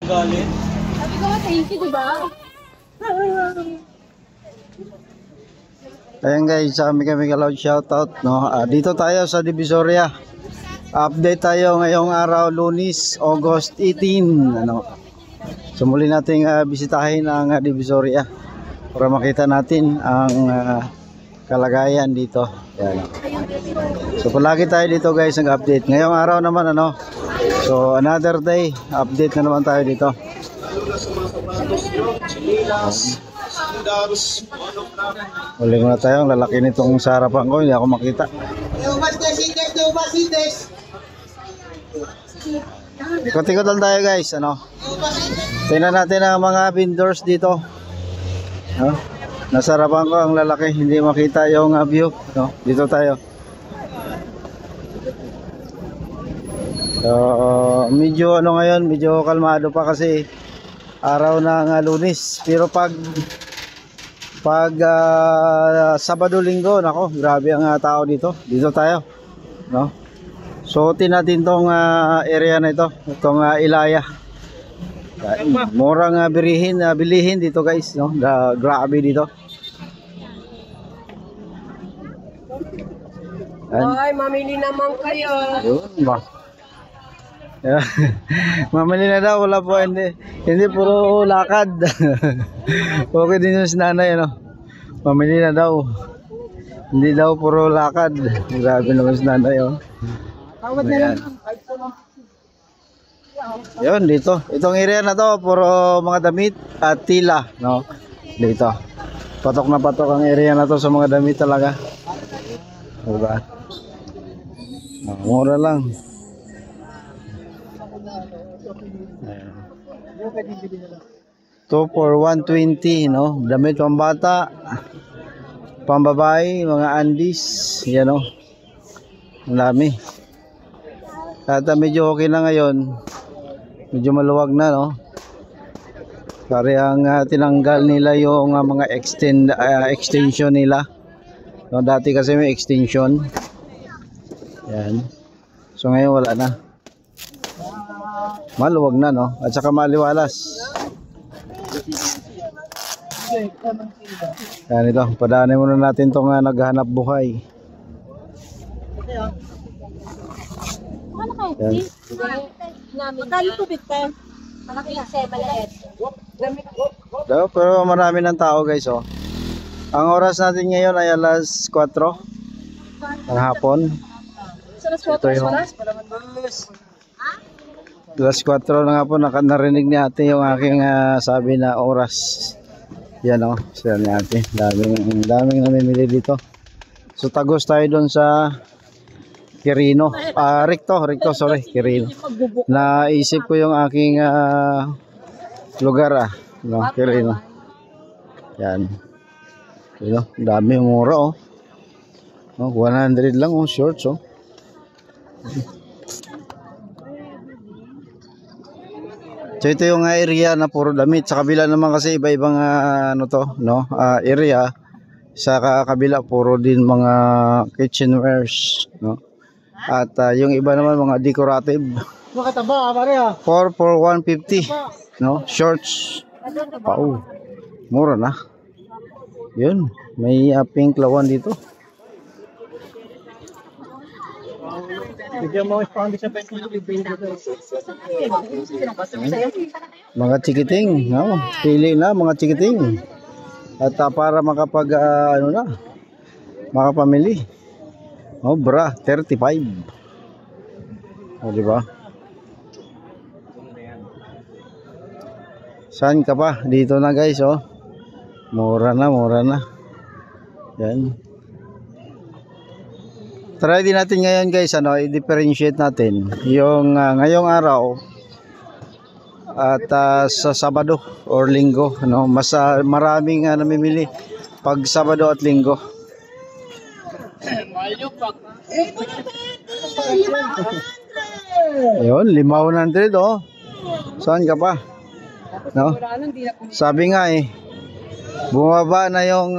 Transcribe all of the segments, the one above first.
Galit. Sabi ko nga, thank you, diba? Ayan guys, sa kami kalaw shoutout, no? Dito tayo sa Divisoria. Update tayo ngayong araw, Lunes, August 18, ano? So muli nating bisitahin ang Divisoria para makita natin ang kalagayan dito. Ayan. So palagi tayo dito guys, nag-update. Ngayong araw naman, ano? So another day, update na naman tayo dito. Uli muna tayo, ang lalaki nitong sa harapan ko, hindi ako makita. Ikot-ikot lang tayo guys, ano? Tingnan natin ang mga vendors dito. No? Nasa harapan ko ang lalaki, hindi makita yung view, no? Dito tayo. So, medyo ano ngayon, medyo kalmado pa kasi araw ng Lunes. Pero pag Sabado, Linggo, nako, grabe ang tao dito. Dito tayo, no? Suotin natin tong area na ito, itong Ilaya. Murang bilihin dito guys, no? Grabe dito. Ay, mamili naman kayo. Yun ba? Mamili na daw, wala po, hindi puro lakad. Okay din yung sinanay, ano? Mamili na daw, hindi daw puro lakad. Grabe naman sinanay, oh. Ayan. Yun, dito, itong area na to puro mga damit at tila, no? Dito, patok na patok ang area na to sa mga damit talaga, diba? Mura lang. 2 for 120, no? Damit pambata, pambabae, mga andis, yan, no? Ang dami. At medyo okay na ngayon, medyo maluwag na, no? Parang tinanggal nila yung mga extension nila, no? Dati kasi may extension yan, so ngayon wala na, maluwag na, no? At saka maliwalas. Yan, ito, padaanin muna natin itong naghahanap buhay. Yan. Magkali po, Victor? Malaki kasi, maliit. Pero marami ng tao guys, oh. Ang oras natin ngayon ay alas 4 ng hapon. Ito yung alas 4 na nga po, narinig ni ate yung aking sabi na oras. Yan, o, sila ni ate, daming namimili dito. So tagos tayo doon sa Quirino, Recto, sorry, Quirino. Naisip ko yung aking lugar, no, Quirino. Yan, dami, mura, oh. 100 lang, oh, shorts, oh. So ito yung area na puro damit. Sa kabila naman kasi iba-ibang area. Sa kabila puro din mga kitchenwares, no? At yung iba naman mga decorative. 4 for 150, no? Shorts. Wow. Mura na. Yun, may pink lawan dito. Mga chikiting, no? Pili na mga chikiting. At para makapag makapamili. Oh, bra 35. Oh, di ba? Saan ka pa? Dito na guys, oh. Mura na. Yan. Try din natin ngayon guys, i-differentiate natin yung ngayong araw at sa Sabado or Linggo, no? Mas maraming namimili pag Sabado at Linggo. Ayun, 500, oh. Saan ka pa? No? Sabi nga bumaba na yung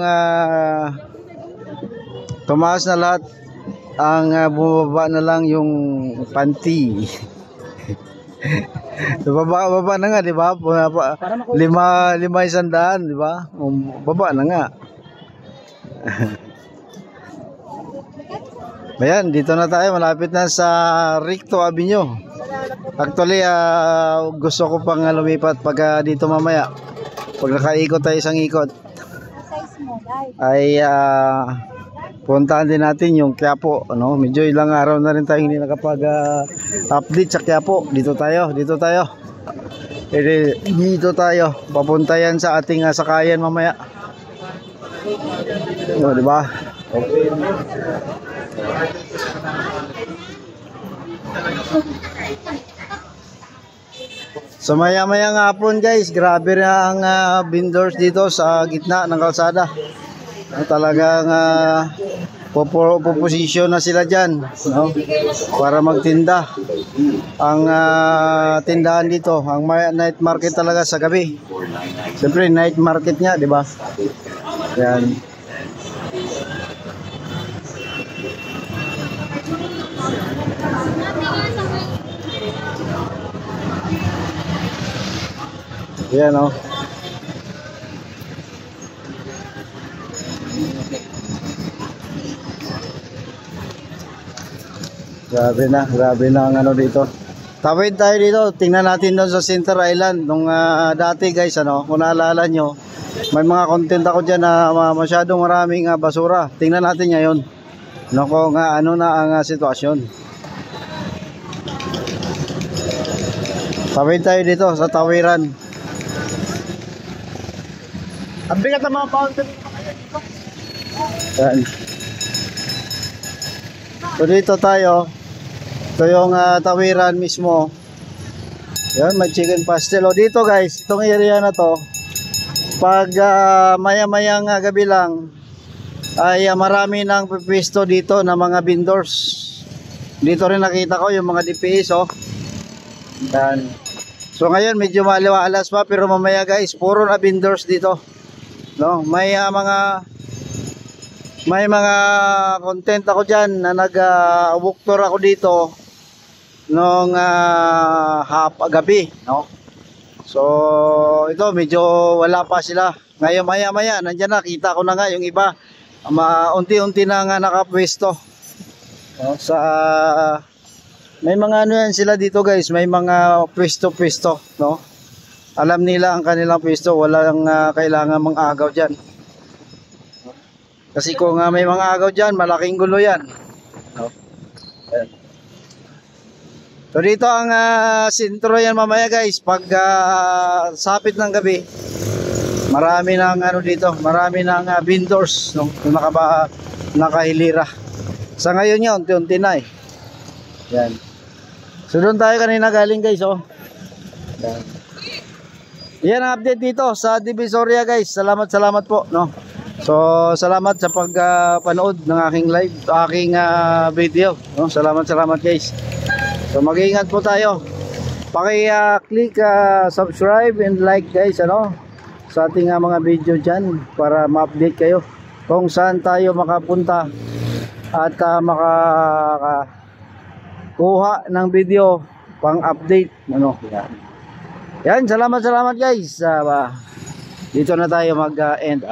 tumaas na lahat. Ang bumaba na lang yung panty. So, baba na nga, di ba? Lima 100, di ba? Baba na nga. Ayan, dito na tayo. Malapit na sa Recto Avenue. Actually, gusto ko pang lumipat pag dito mamaya. Pag nakaikot tayo isang ikot, ay puntahan din natin yung Quiapo. Ano? Medyo ilang araw na rin tayo hindi nakapag-update sa Quiapo. Dito tayo. Dito tayo. Papunta yan sa ating sakayan mamaya. O, diba? Okay. So maya-maya nga hapon guys, grabe na ang vendors dito sa gitna ng kalsada. Talagang puposisyon na sila dyan, no? Para magtinda. Ang tindahan dito, ang night market talaga sa gabi. Siyempre night market nga, di ba? Yan. Yan o. Grabe na ang ano dito. Tawid tayo dito, tingnan natin doon sa Center Island. Nung dati guys, ano, kung naalala nyo, may mga content ako dyan na masyadong maraming basura. Tingnan natin ngayon. No, kung ano na ang sitwasyon. Tawid tayo dito sa tawiran. Ang bigat ng mga fountain. Yan. So dito tayo. Ito yung tawiran mismo. Yan, may chicken pastel. O dito guys, itong area na to, pag maya-mayang gabi lang, ay marami nang pwesto dito na mga vendors. Dito rin nakita ko yung mga DPS, oh. Yan. So ngayon medyo maliwalas pa, pero mamaya guys, puro na vendors dito. No, may mga content ako diyan na nag-walk tour ako dito nung gabi, no. So ito medyo wala pa sila. Ngayon maya-maya nandiyan na, kita ko na nga yung iba. Unti-unti na nga nakapwesto. No, may mga ano yan sila dito guys, may mga pwesto-pwesto, no. Alam nila ang kanilang pwesto, walang kailangan mang-agaw dyan. Kasi kung may mga agaw dyan, malaking gulo yan. No? So dito ang sentro yan mamaya guys, pag sapit ng gabi, marami ng ano dito, marami ng vendors, no? Nakahilira. Sa ngayon yun, unti-unti na eh. Yan. So doon tayo kanina galing guys, oh. Yan. Yan ang update dito sa Divisoria guys. Salamat po, no. So salamat sa pagpanood ng aking live, aking video, no. Salamat guys. So mag-iingat po tayo. Paki-click subscribe and like guys, ano, sa ating mga video diyan para ma-update kayo kung saan tayo makapunta at makakuha ng video pang update, ano. Yan, salamat guys. Dito na tayo mag-end.